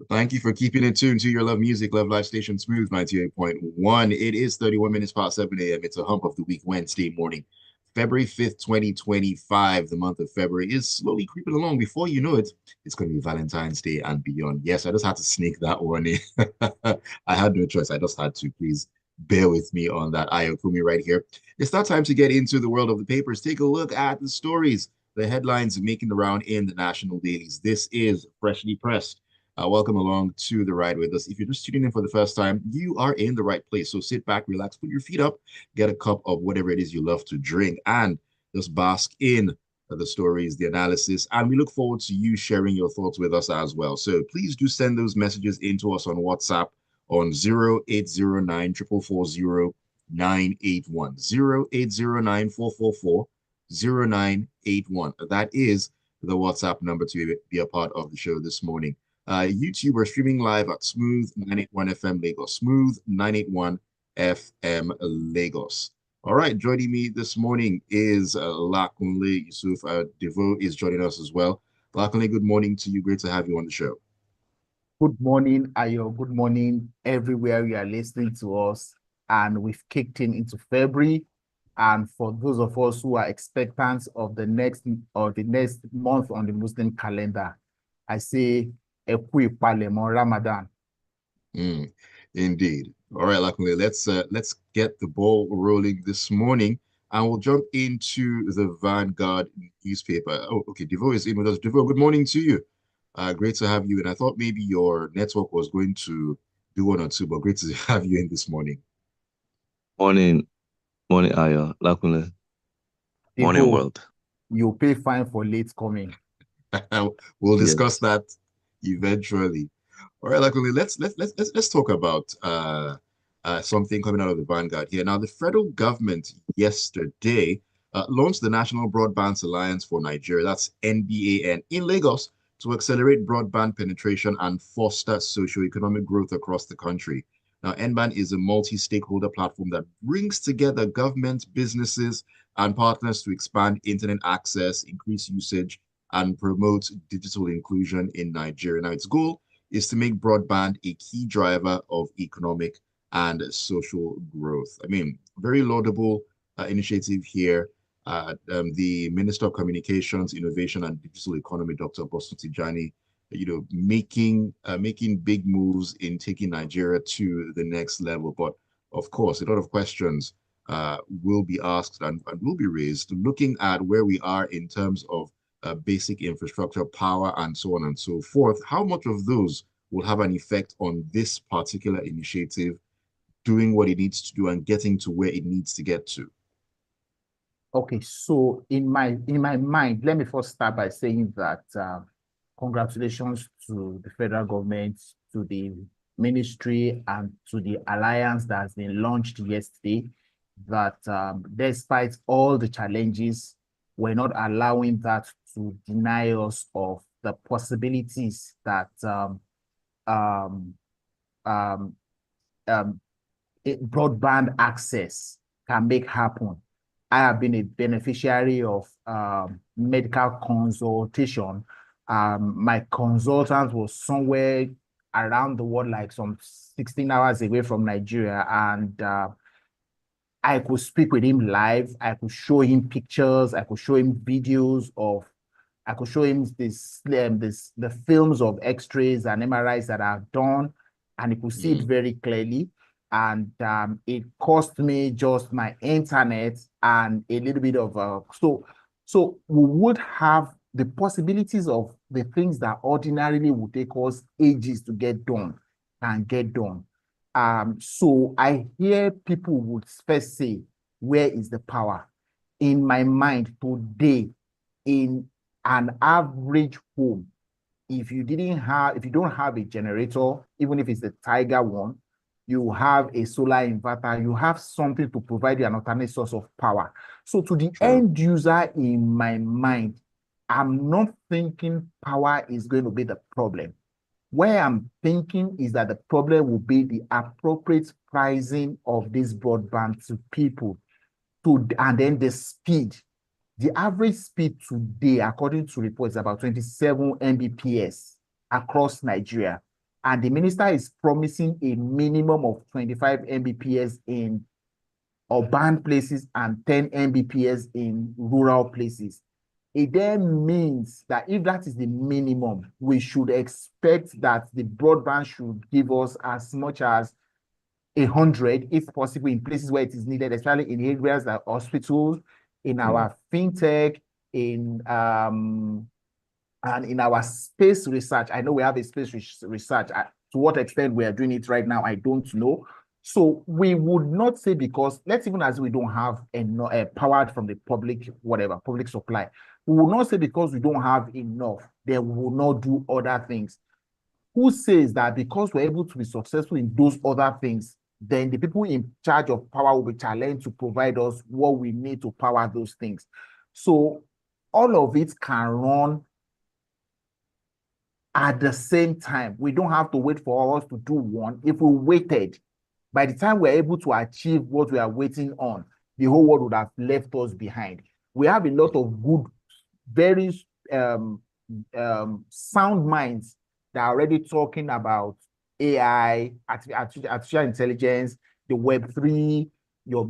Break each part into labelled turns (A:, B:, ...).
A: Thank you for keeping it tuned to your love music, love life station Smooth 98.1. It is 31 minutes past 7 a.m. It's a hump of the week, Wednesday morning, February 5th, 2025. The month of February is slowly creeping along. Before you know it, it's going to be Valentine's Day and beyond. Yes, I just had to sneak that one in. I had no choice. I just had to. Please bear with me on that. Ayokunmi right here. It's that time to get into the world of the papers. Take a look at the stories, the headlines making the round in the national dailies. This is Freshly Pressed. Welcome along to the ride with us. If you're just tuning in for the first time, you are in the right place. So sit back, relax, put your feet up, get a cup of whatever it is you love to drink, and just bask in the stories, the analysis. And we look forward to you sharing your thoughts with us as well. So please do send those messages into us on WhatsApp on 0809 440 981. 0809 444 0981. That is the WhatsApp number to be a part of the show this morning. YouTube, we're streaming live at Smooth 981 FM Lagos. Smooth 981 FM Lagos. All right, joining me this morning is Lakunle. Yusuf. Devoe is joining us as well. Lakunle, good morning to you. Great to have you on the show.
B: Good morning, Ayo. Good morning, everywhere you are listening to us. And we've kicked into February. And for those of us who are expectant of the next month on the Muslim calendar, I say Eku Ipalemo Ramadan.
A: Indeed. All right, Lakunle, let's get the ball rolling this morning, and we'll jump into the Vanguard newspaper. Oh, okay, Devoe is in with us. Devoe, good morning to you. Great to have you. And I thought maybe your network was going to do one or two, but great to have you in this morning.
C: Morning, morning, Ayo, Lakunle. Morning,
B: People,
C: world.
B: you pay fine for late coming.
A: We'll discuss
C: Yes.
A: that eventually. All right, Lakunle, let's talk about something coming out of the Vanguard here. Now, the federal government yesterday launched the National Broadband Alliance for Nigeria, that's NBAN, in Lagos to accelerate broadband penetration and foster socioeconomic growth across the country. Now, NBAN is a multi-stakeholder platform that brings together government, businesses, and partners to expand internet access, increase usage, and promote digital inclusion in Nigeria. Now, its goal is to make broadband a key driver of economic and social growth. I mean, very laudable initiative here. The Minister of Communications, Innovation, and Digital Economy, Dr. Bosun Tijani, making big moves in taking Nigeria to the next level. But of course, a lot of questions will be asked and will be raised, looking at where we are in terms of basic infrastructure, power, and so on and so forth. How much of those will have an effect on this particular initiative doing what it needs to do and getting to where it needs to get to?
B: Okay, so in my mind, let me first start by saying that congratulations to the federal government, to the ministry, and to the alliance that has been launched yesterday. That despite all the challenges, we're not allowing that to deny us of the possibilities that um, um, broadband access can make happen. I have been a beneficiary of medical consultation. My consultant was somewhere around the world, like some 16 hours away from Nigeria. And I could speak with him live. I could show him pictures. I could show him videos of, I could show him the films of X-rays and MRIs that I've done, and he could see it very clearly. And it cost me just my internet and a little bit of so we would have the possibilities of the things that ordinarily would take us ages to get done and get done. So I hear people would first say, where is the power? In my mind today, in an average home, if you don't have a generator, even if it's the Tiger one, you have a solar inverter, you have something to provide you an alternate source of power. So to the end user, in my mind, I'm not thinking power is going to be the problem. Where I'm thinking is that the problem will be the appropriate pricing of this broadband to people, and then the speed. The average speed today, according to reports, about 27 Mbps across Nigeria. and the minister is promising a minimum of 25 Mbps in urban places and 10 Mbps in rural places. It then means that if that is the minimum, we should expect that the broadband should give us as much as 100, if possible, in places where it is needed, especially in areas like hospitals, in our fintech, and in our space research. I know we have a space research. To what extent we are doing it right now, I don't know. So we would not say, because let's even as we don't have enough power from the public, whatever, public supply, we will not say because we don't have enough, then we will not do other things. Who says that because we're able to be successful in those other things, then the people in charge of power will be challenged to provide us what we need to power those things? So all of it can run at the same time. We don't have to wait for us to do one. If we waited, by the time we're able to achieve what we are waiting on, the whole world would have left us behind. We have a lot of good, very sound minds that are already talking about AI, artificial intelligence, the Web3, your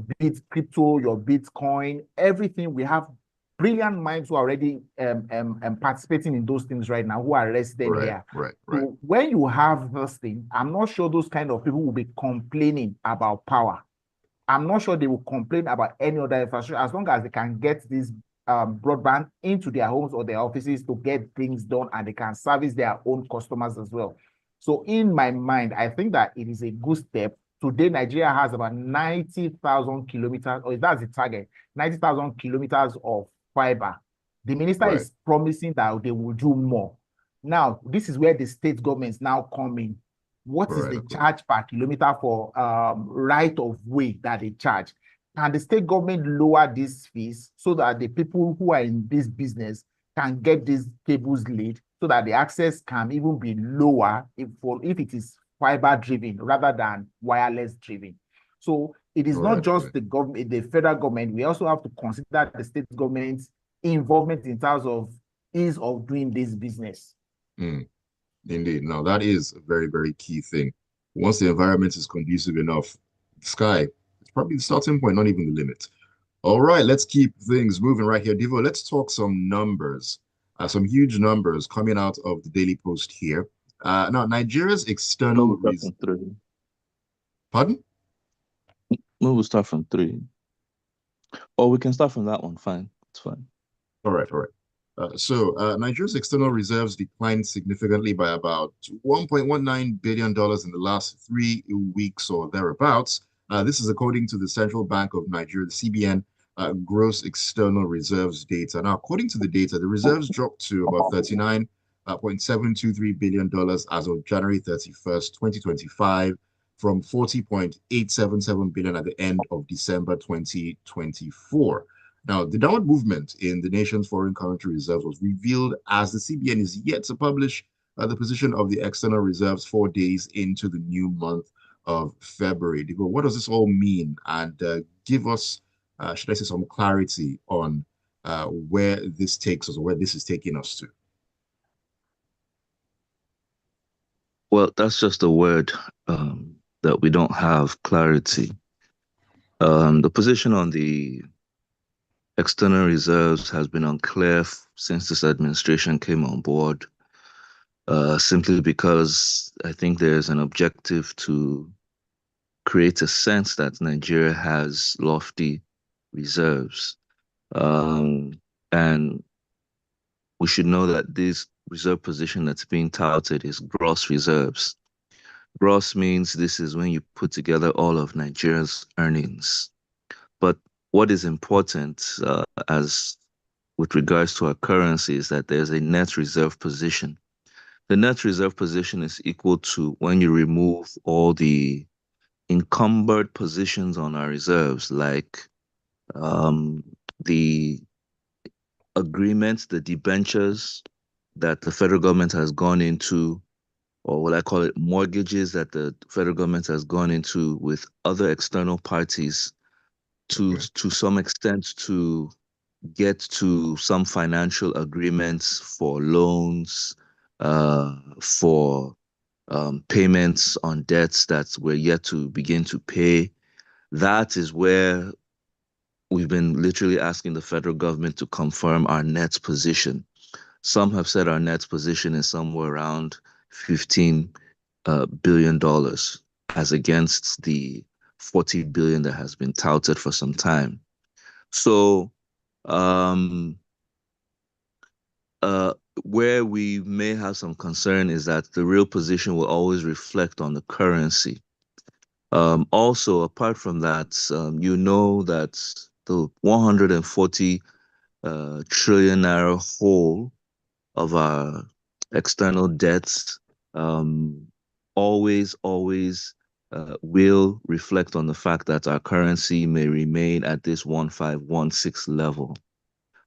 B: crypto, your Bitcoin, everything. We have brilliant minds who are already participating in those things right now, who are resident here.
A: Right.
B: So when you have this thing, I'm not sure those kind of people will be complaining about power. I'm not sure they will complain about any other infrastructure, as long as they can get this broadband into their homes or their offices to get things done, and they can service their own customers as well. So in my mind, I think that it is a good step. Today, Nigeria has about 90,000 kilometers, or that's the target, 90,000 kilometers of fiber. The minister is promising that they will do more. Now, this is where the state governments now come in. What is the charge per kilometer for right of way that they charge? Can the state government lower these fees so that the people who are in this business can get these cables laid, so that the access can even be lower if it is fiber driven rather than wireless driven? So it is not just the government, the federal government. We also have to consider the state government's involvement in terms of ease of doing this business.
A: Indeed. Now, that is a very, very key thing. Once the environment is conducive enough, the sky is probably the starting point, not even the limit. All right, let's keep things moving right here. Devoe, let's talk some numbers, some huge numbers coming out of the Daily Post here. Now, Nigeria's external... Pardon?
C: No, we'll start from 3. Or we can start from that one. Fine. It's fine.
A: All right. So Nigeria's external reserves declined significantly by about $1.19 billion in the last 3 weeks or thereabouts. This is according to the Central Bank of Nigeria, the CBN, gross external reserves data. Now, according to the data, the reserves dropped to about $39.723 billion as of January 31st, 2025, from $40.877 billion at the end of December 2024. Now, the downward movement in the nation's foreign currency reserves was revealed as the CBN is yet to publish the position of the external reserves 4 days into the new month of February. Devoe, what does this all mean? And give us, should I say, some clarity on where this takes us, or where this is taking us to.
C: Well, that's just a word that we don't have clarity. The position on the external reserves has been unclear since this administration came on board, simply because I think there's an objective to create a sense that Nigeria has lofty reserves. And we should know that this reserve position that's being touted is gross reserves. Gross means this is when you put together all of Nigeria's earnings. But what is important as with regards to our currency is that there's a net reserve position. The net reserve position is equal to when you remove all the encumbered positions on our reserves, like the agreements, the debentures that the federal government has gone into, or what I call it, mortgages that the federal government has gone into with other external parties to some extent to get to some financial agreements for loans, for payments on debts that we're yet to begin to pay. That is where we've been literally asking the federal government to confirm our net position. Some have said our net position is somewhere around $15 billion as against the 40 billion that has been touted for some time. So, um, uh, where we may have some concern is that the real position will always reflect on the currency. Also, apart from that, you know that the 140 trillion naira hole of our external debts um, always will reflect on the fact that our currency may remain at this 1516 level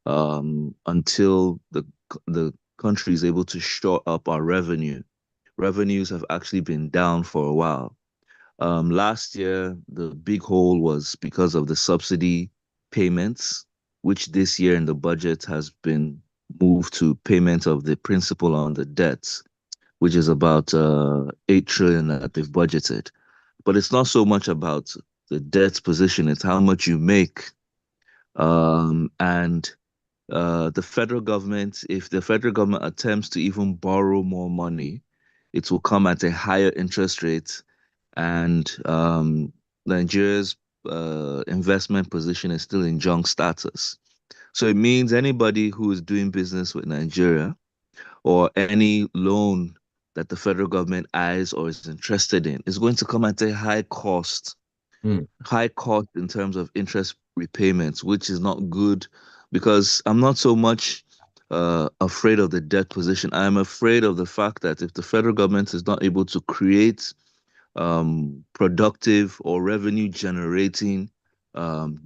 C: until the country is able to shore up our revenue. Revenues have actually been down for a while. Last year, the big hole was because of the subsidy payments, which this year in the budget has been moved to payment of the principal on the debts, which is about 8 trillion that they've budgeted. But it's not so much about the debt position, it's how much you make. And the federal government, if the federal government attempts to even borrow more money, it will come at a higher interest rate and Nigeria's investment position is still in junk status. So it means anybody who is doing business with Nigeria or any loan that the federal government eyes or is interested in is going to come at a
A: Hmm.
C: high cost in terms of interest repayments, which is not good because I'm not so much afraid of the debt position. I'm afraid of the fact that if the federal government is not able to create productive or revenue generating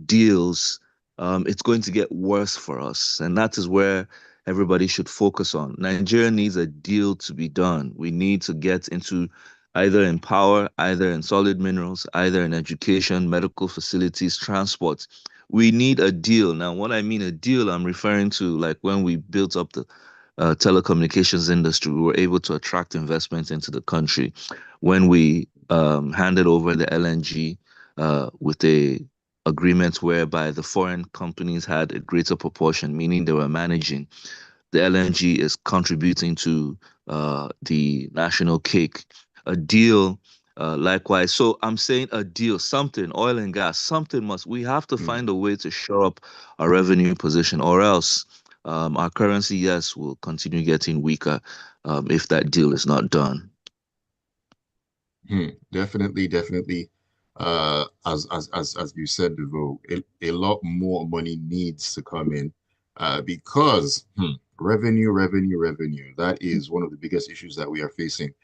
C: deals, it's going to get worse for us. And that is where everybody should focus on. Nigeria needs a deal to be done. We need to get into either in power, either in solid minerals, either in education, medical facilities, transport. We need a deal. Now, when I mean a deal, I'm referring to like when we built up the telecommunications industry, we were able to attract investment into the country. When we handed over the LNG with a agreement whereby the foreign companies had a greater proportion, meaning they were managing. The LNG is contributing to the national cake. A deal, likewise. So I'm saying a deal, something, oil and gas, something must. We have to
A: Hmm.
C: find a way to shore up our revenue position, or else our currency, yes, will continue getting weaker if that deal is not done.
A: Definitely, definitely. As you said, Devoe, a lot more money needs to come in, because revenue. That is one of the biggest issues that we are facing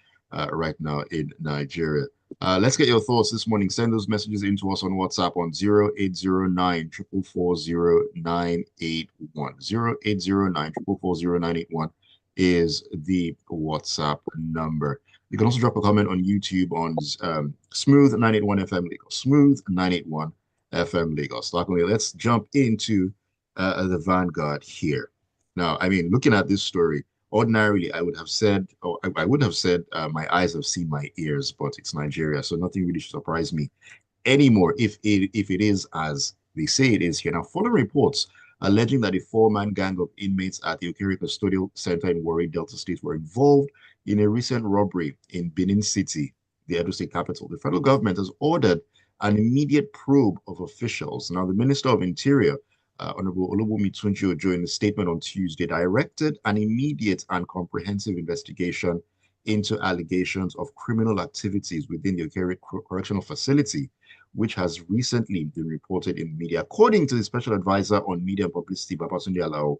A: right now in Nigeria. Let's get your thoughts this morning. Send those messages in to us on WhatsApp on 0809 444 0981. 0809 444 0981 is the WhatsApp number. You can also drop a comment on YouTube on Smooth 981 FM Lagos. Smooth 981 FM Lagos. Lakunle, let's jump into the Vanguard here. Now, I mean, looking at this story, ordinarily I would have said, or I would have said, my eyes have seen my ears, but it's Nigeria, so nothing really should surprise me anymore if it is as they say it is here. Now, following reports alleging that a four-man gang of inmates at the Okorie Custodial Center in Warri, Delta State were involved in a recent robbery in Benin City, the Edo State capital, the federal government has ordered an immediate probe of officials. Now, the Minister of Interior, Honorable Olubunmi Tunji Ojo, in a statement on Tuesday, directed an immediate and comprehensive investigation into allegations of criminal activities within the Okorie Correctional Facility, which has recently been reported in the media. According to the Special Advisor on Media and Publicity, Babatunde Alao,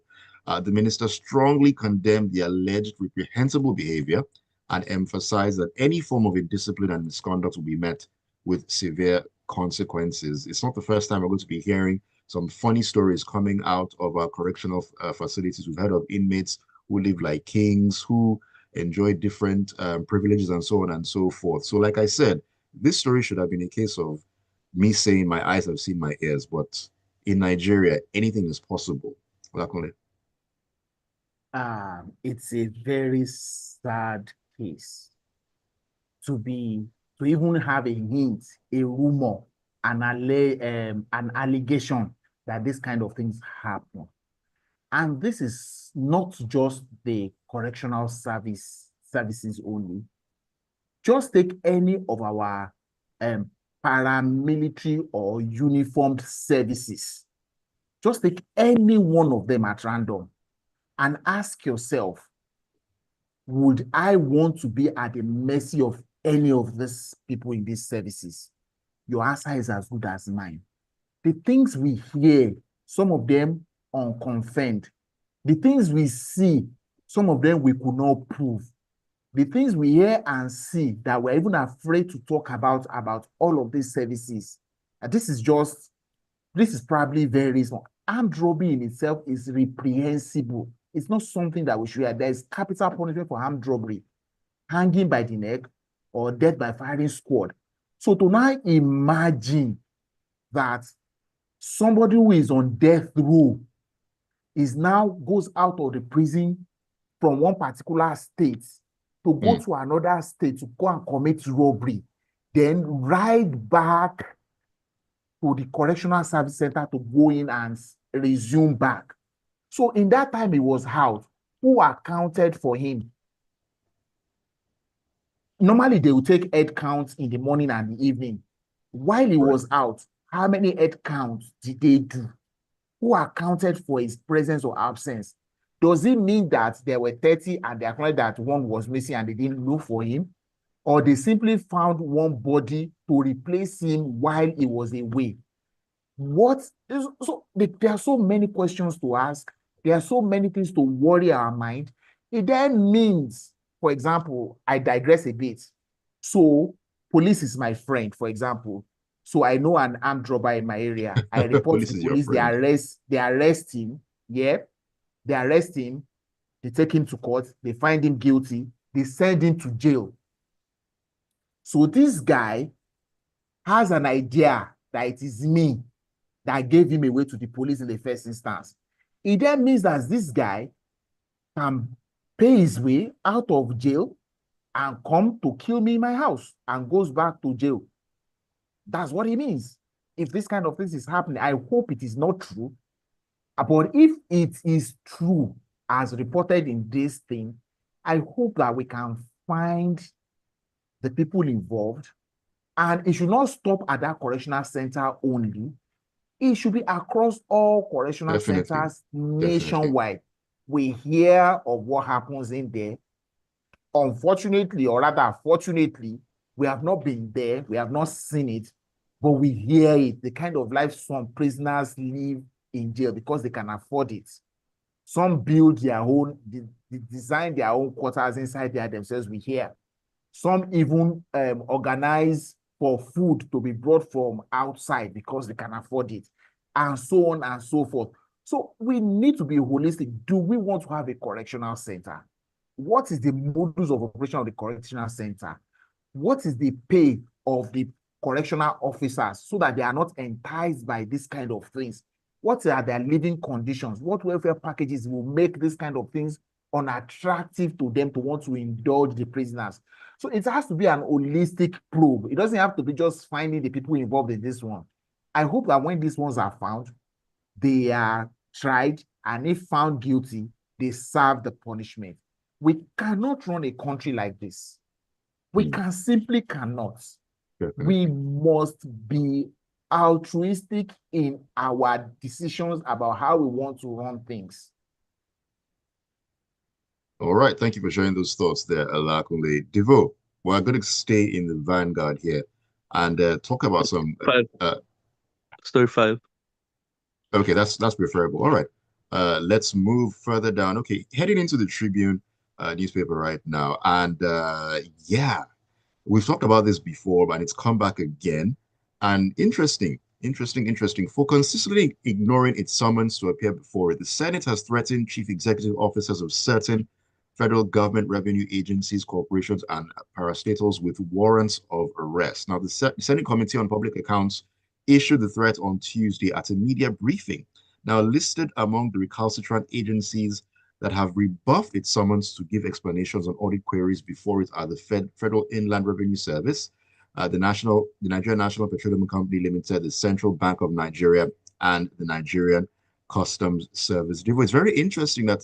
A: the minister strongly condemned the alleged reprehensible behavior and emphasized that any form of indiscipline and misconduct will be met with severe consequences. It's not the first time we're going to be hearing some funny stories coming out of our correctional facilities. We've heard of inmates who live like kings, who enjoy different privileges and so on and so forth. So, like I said, this story should have been a case of me saying my eyes have seen my ears, but in Nigeria, anything is possible. Lakunle.
B: It's a very sad case. to even have a hint, a rumor, an allegation that this kind of things happen. And this is not just the correctional services only. Just take any of our paramilitary or uniformed services. Just take any one of them at random and ask yourself, would I want to be at the mercy of any of these people in these services? Your answer is as good as mine. The things we hear, some of them unconfirmed. The things we see, some of them we could not prove. The things we hear and see that we're even afraid to talk about all of these services. This is probably very small. Armed robbery in itself is reprehensible. It's not something that we should have. There is capital punishment for armed robbery, hanging by the neck or death by firing squad. So to now imagine that somebody who is on death row goes out of the prison from one particular state to go to another state to go and commit robbery, then ride back to the correctional service center to go in and resume back. So in that time he was out, who accounted for him? Normally they will take head counts in the morning and the evening. While he was out, how many head counts did they do? Who accounted for his presence or absence? Does it mean that there were 30 and they acknowledged that one was missing and they didn't look for him? Or they simply found one body to replace him while he was away? There are so many questions to ask. There are so many things to worry our mind. It then means, for example, I digress a bit. So police is my friend, for example. So I know an armed robber in my area. I report to the police, they arrest him. Yeah. They arrest him, they take him to court, they find him guilty, they send him to jail. So this guy has an idea that it is me that gave him away to the police in the first instance. It then means that this guy can pay his way out of jail and come to kill me in my house and goes back to jail. That's what it means. If this kind of thing is happening, I hope it is not true. But if it is true, as reported in this thing, I hope that we can find the people involved. And it should not stop at that correctional center only. It should be across all correctional centers nationwide. We hear of what happens in there. Unfortunately, or rather, fortunately, we have not been there. We have not seen it, but we hear it. The kind of life some prisoners live in jail because they can afford it. Some build their own, design their own quarters inside there themselves, we hear. Some even organize for food to be brought from outside because they can afford it, and so on and so forth. So we need to be holistic. Do we want to have a correctional center? What is the modus of operation of the correctional center? What is the pay of the correctional officers so that they are not enticed by this kind of things? What are their living conditions? What welfare packages will make this kind of things unattractive to them to want to indulge the prisoners? So it has to be an holistic probe. It doesn't have to be just finding the people involved in this one. I hope that when these ones are found, they are tried, and if found guilty, they serve the punishment. We cannot run a country like this. We simply cannot. We must be altruistic in our decisions about how we want to run things.
A: All right, thank you for sharing those thoughts there, Lakunle. Devoe, we're going to stay in the vanguard here and talk about some...
C: Story 5.
A: Okay, that's preferable. All right, let's move further down. Okay, heading into the Tribune newspaper right now. And yeah, we've talked about this before, but it's come back again. And interesting. For consistently ignoring its summons to appear before it, the Senate has threatened chief executive officers of certain federal government revenue agencies, corporations, and parastatals with warrants of arrest. Now, the Senate Committee on Public Accounts issued the threat on Tuesday at a media briefing. Now, listed among the recalcitrant agencies that have rebuffed its summons to give explanations on audit queries before it are the Federal Inland Revenue Service, the Nigerian National Petroleum Company Limited, the Central Bank of Nigeria, and the Nigerian Customs Service. It's very interesting that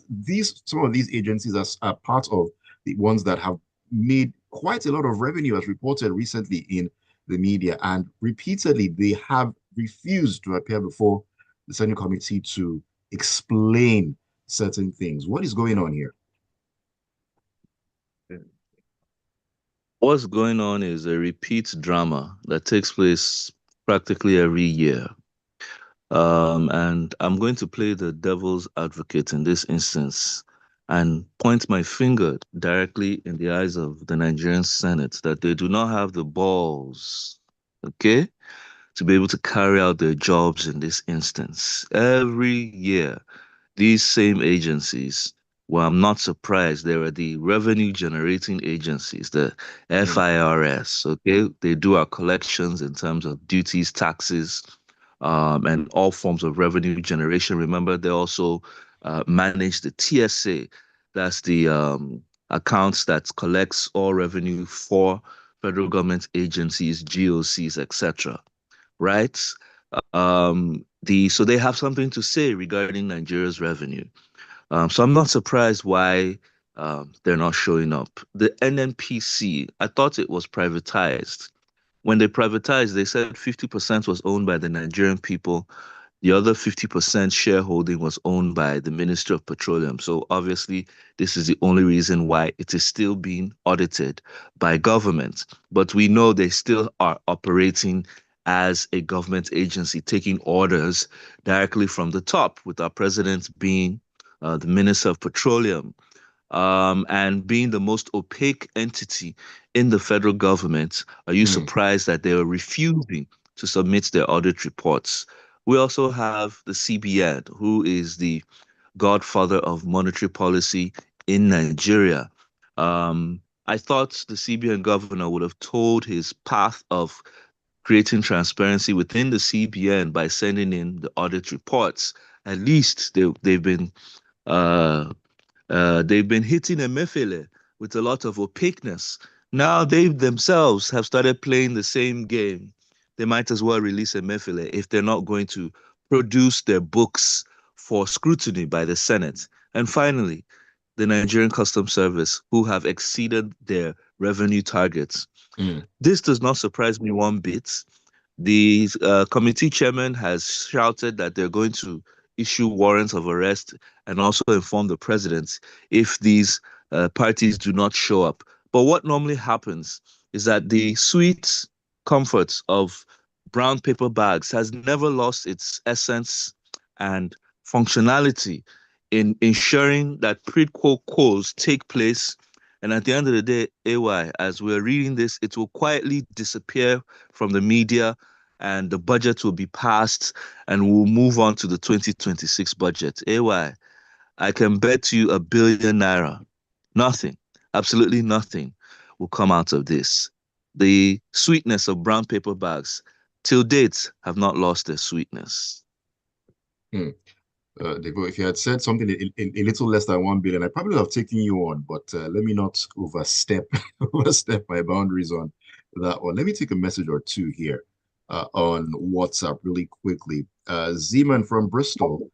A: some of these agencies are part of the ones that have made quite a lot of revenue, as reported recently in the media, and repeatedly they have refused to appear before the Senate committee to explain certain things. What is going on here?
C: What's going on is a repeat drama that takes place practically every year. And I'm going to play the devil's advocate in this instance and point my finger directly in the eyes of the Nigerian Senate that they do not have the balls, okay, to be able to carry out their jobs in this instance. Every year, these same agencies, well, I'm not surprised. There are the revenue generating agencies, the FIRS, okay? They do our collections in terms of duties, taxes, and all forms of revenue generation. Remember, they also manage the TSA. That's the accounts that collects all revenue for federal government agencies, GOCs, etc. Right? So they have something to say regarding Nigeria's revenue. So I'm not surprised why they're not showing up. The NNPC, I thought it was privatized. When they privatized, they said 50% was owned by the Nigerian people. The other 50% shareholding was owned by the Ministry of Petroleum. So obviously, this is the only reason why it is still being audited by government. But we know they still are operating as a government agency, taking orders directly from the top, with our president being the Minister of Petroleum, and being the most opaque entity in the federal government. Are you surprised that they are refusing to submit their audit reports? We also have the CBN, who is the godfather of monetary policy in Nigeria. I thought the CBN governor would have told his path of creating transparency within the CBN by sending in the audit reports. At least uh, they've been hitting Emefiele with a lot of opaqueness. Now they themselves have started playing the same game. They might as well release Emefiele if they're not going to produce their books for scrutiny by the Senate. And finally, the Nigerian Customs Service, who have exceeded their revenue targets. This does not surprise me one bit. The committee chairman has shouted that they're going to issue warrants of arrest and also inform the president if these parties do not show up. But what normally happens is that the sweet comforts of brown paper bags has never lost its essence and functionality in ensuring that quid pro quos take place. And at the end of the day, AY, as we're reading this, it will quietly disappear from the media and the budget will be passed and we'll move on to the 2026 budget. AY, I can bet you ₦1 billion. Nothing, absolutely nothing will come out of this. The sweetness of brown paper bags till date have not lost their sweetness.
A: Devoe, if you had said something a little less than 1 billion, I probably would have taken you on, but let me not overstep my boundaries on that one. Let me take a message or two here on WhatsApp really quickly. Zeman from Bristol,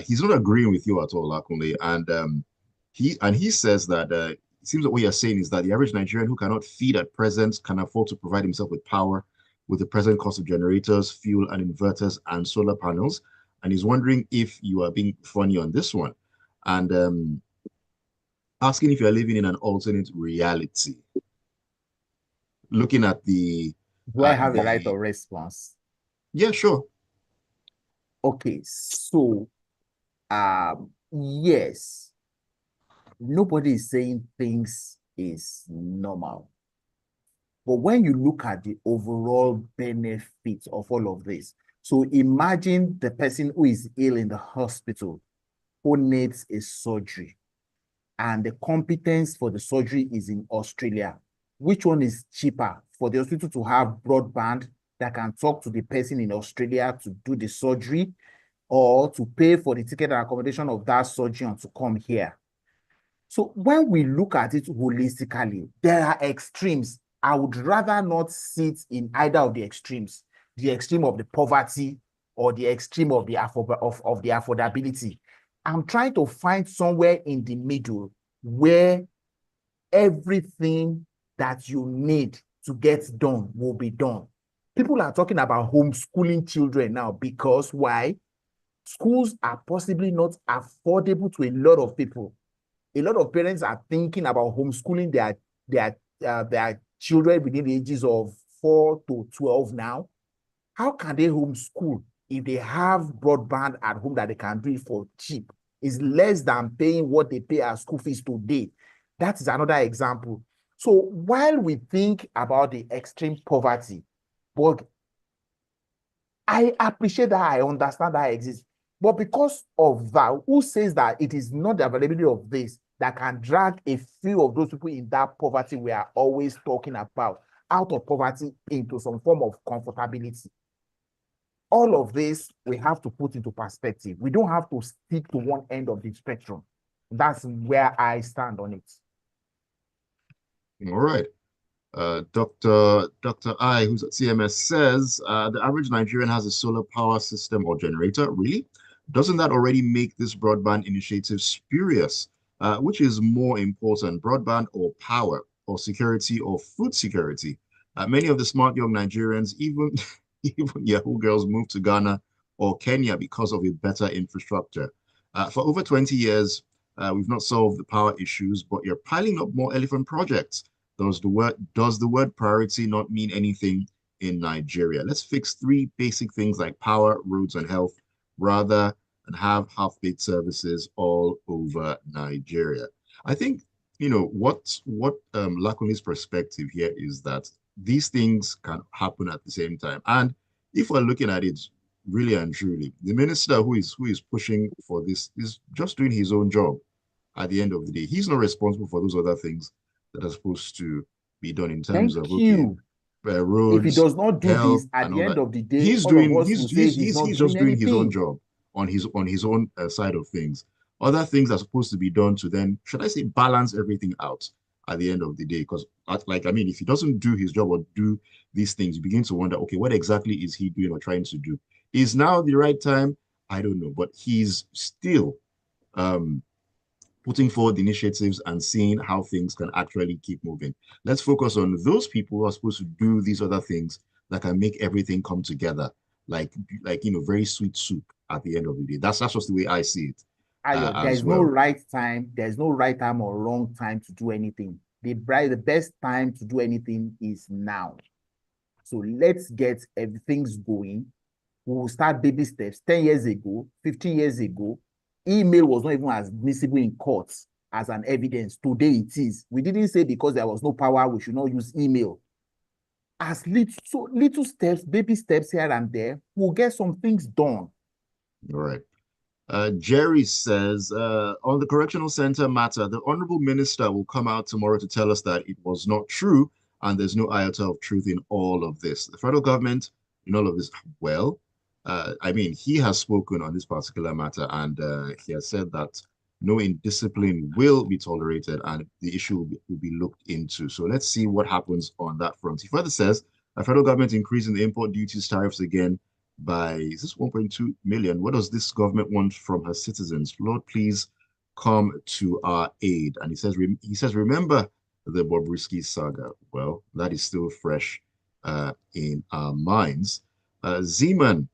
A: he's not agreeing with you at all, Lakunle, and he says that it seems that what you're saying is that the average Nigerian who cannot feed at present can afford to provide himself with power with the present cost of generators, fuel, and inverters and solar panels. And he's wondering if you are being funny on this one, and asking if you are living in an alternate reality. Looking at the
B: Do I have a right of response?
A: Yeah, sure.
B: Okay, so yes, nobody is saying things is normal. But when you look at the overall benefit of all of this, so imagine the person who is ill in the hospital, who needs a surgery, and the competence for the surgery is in Australia. Which one is cheaper? For the hospital to have broadband that can talk to the person in Australia to do the surgery, or to pay for the ticket and accommodation of that surgeon to come here. So when we look at it holistically, there are extremes. I would rather not sit in either of the extremes, the extreme of the poverty or the extreme of the affordability. I'm trying to find somewhere in the middle where everything that you need to get done will be done. People are talking about homeschooling children now because why? Schools are possibly not affordable to a lot of people. A lot of parents are thinking about homeschooling their children within the ages of 4 to 12 now. How can they homeschool if they have broadband at home that they can do it for cheap? It's less than paying what they pay as school fees today. That is another example. So while we think about the extreme poverty, but I appreciate that, I understand that exists. But because of that, who says that it is not the availability of this that can drag a few of those people in that poverty we are always talking about out of poverty into some form of comfortability? All of this we have to put into perspective. We don't have to stick to one end of the spectrum. That's where I stand on it.
A: All right. Dr. I, who's at CMS, says the average Nigerian has a solar power system or generator. Really? Doesn't that already make this broadband initiative spurious? Which is more important, broadband or power, or security or food security? Many of the smart young Nigerians, even even Yahoo girls, move to Ghana or Kenya because of a better infrastructure. For over 20 years, we've not solved the power issues, but you're piling up more elephant projects. Does the word priority not mean anything in Nigeria? Let's fix three basic things like power, roads, and health, rather than have half-baked services all over Nigeria. I think what Lakunle's perspective here is that these things can happen at the same time. And if we're looking at it really and truly, the minister who is pushing for this is just doing his own job at the end of the day. He's not responsible for those other things that are supposed to be done in terms
B: Thank
A: of, okay,
B: you. If he
A: roads,
B: does not do
A: health,
B: this, at
A: and
B: the
A: all
B: end
A: that.
B: of the day,
A: He's
B: all of
A: doing
B: us will say he's not
A: he's
B: doing
A: just doing his own
B: anything.
A: job on his own side of things. Other things are supposed to be done to then, should I say, balance everything out at the end of the day. Because, like, I mean, if he doesn't do his job or do these things, you begin to wonder, okay, what exactly is he doing or trying to do? Is now the right time? I don't know, but he's still um putting forward initiatives and seeing how things can actually keep moving. Let's focus on those people who are supposed to do these other things that can make everything come together, like very sweet soup at the end of the day. That's just the way I see it
B: Ayo,
A: as well.
B: there's no right time or wrong time to do anything. The best time to do anything is now. So let's get everything's going. We will start baby steps. 10 years ago, 15 years ago, email was not even as admissible in courts as an evidence. Today it is. We didn't say because there was no power, we should not use email. As little steps, baby steps here and there, we'll get some things done.
A: All right. Jerry says, on the correctional center matter, the honorable minister will come out tomorrow to tell us that it was not true and there's no iota of truth in all of this. The federal government in all of this, well, I mean, he has spoken on this particular matter and he has said that no indiscipline will be tolerated and the issue will be looked into. So let's see what happens on that front. He further says, the federal government increasing the import duties tariffs again by, is this 1.2 million? What does this government want from her citizens? Lord, please come to our aid. And he says, remember the Bobrisky saga. Well, that is still fresh in our minds. Zeman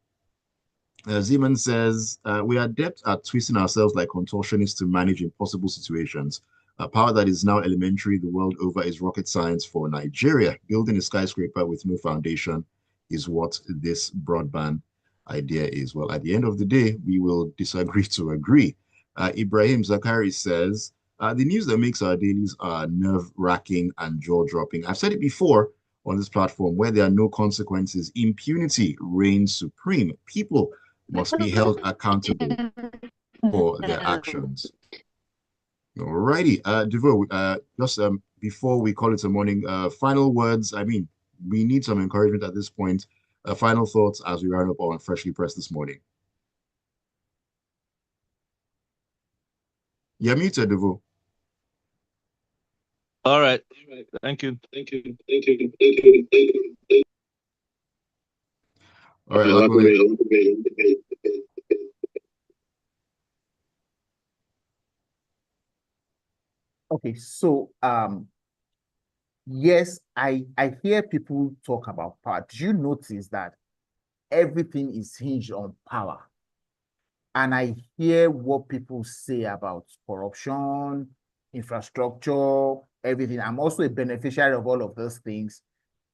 A: says, we are adept at twisting ourselves like contortionists to manage impossible situations. Power that is now elementary the world over is rocket science for Nigeria. Building a skyscraper with no foundation is what this broadband idea is. Well, at the end of the day, we will disagree to agree. Ibrahim Zakari says, the news that makes our dailies are nerve-wracking and jaw-dropping. I've said it before on this platform, where there are no consequences, impunity reigns supreme. People must be held accountable for their actions. All righty, Devoe, just before we call it a morning, final words. I mean, we need some encouragement at this point. Final thoughts as we round up on Freshly Pressed this morning. You're muted, Devoe.
C: All right. Thank you.
A: All right, Lakunle.
B: Okay, so yes, I hear people talk about power. Do you notice that everything is hinged on power? And I hear what people say about corruption, infrastructure, everything. I'm also a beneficiary of all of those things.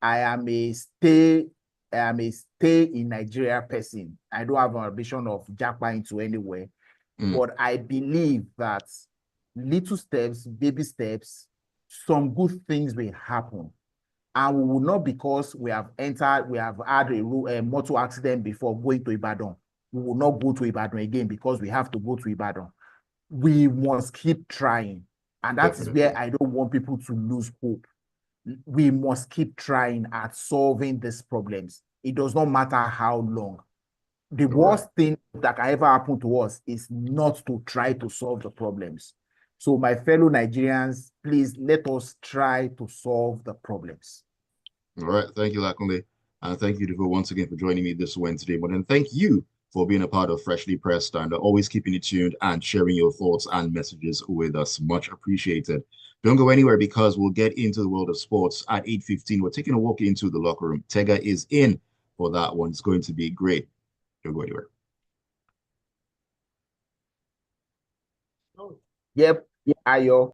B: I am a stay in Nigeria person. I don't have an ambition of japa into anywhere, but I believe that little steps, baby steps, some good things will happen. And we will not, because we have had a motor accident before going to Ibadan, we will not go to Ibadan again because we have to go to Ibadan. We must keep trying. And that is where I don't want people to lose hope. We must keep trying at solving these problems. It does not matter how long. The worst thing that can ever happen to us is not to try to solve the problems. So my fellow Nigerians, please let us try to solve the problems.
A: All right. Thank you, Lakunle. And thank you, Devoe, once again for joining me this Wednesday. But then thank you for being a part of Freshly Pressed and always keeping it tuned and sharing your thoughts and messages with us. Much appreciated. Don't go anywhere because we'll get into the world of sports at 8:15. We're taking a walk into the locker room. Tega is in for that one. It's going to be great. Don't go anywhere.
B: Yep, Ayo.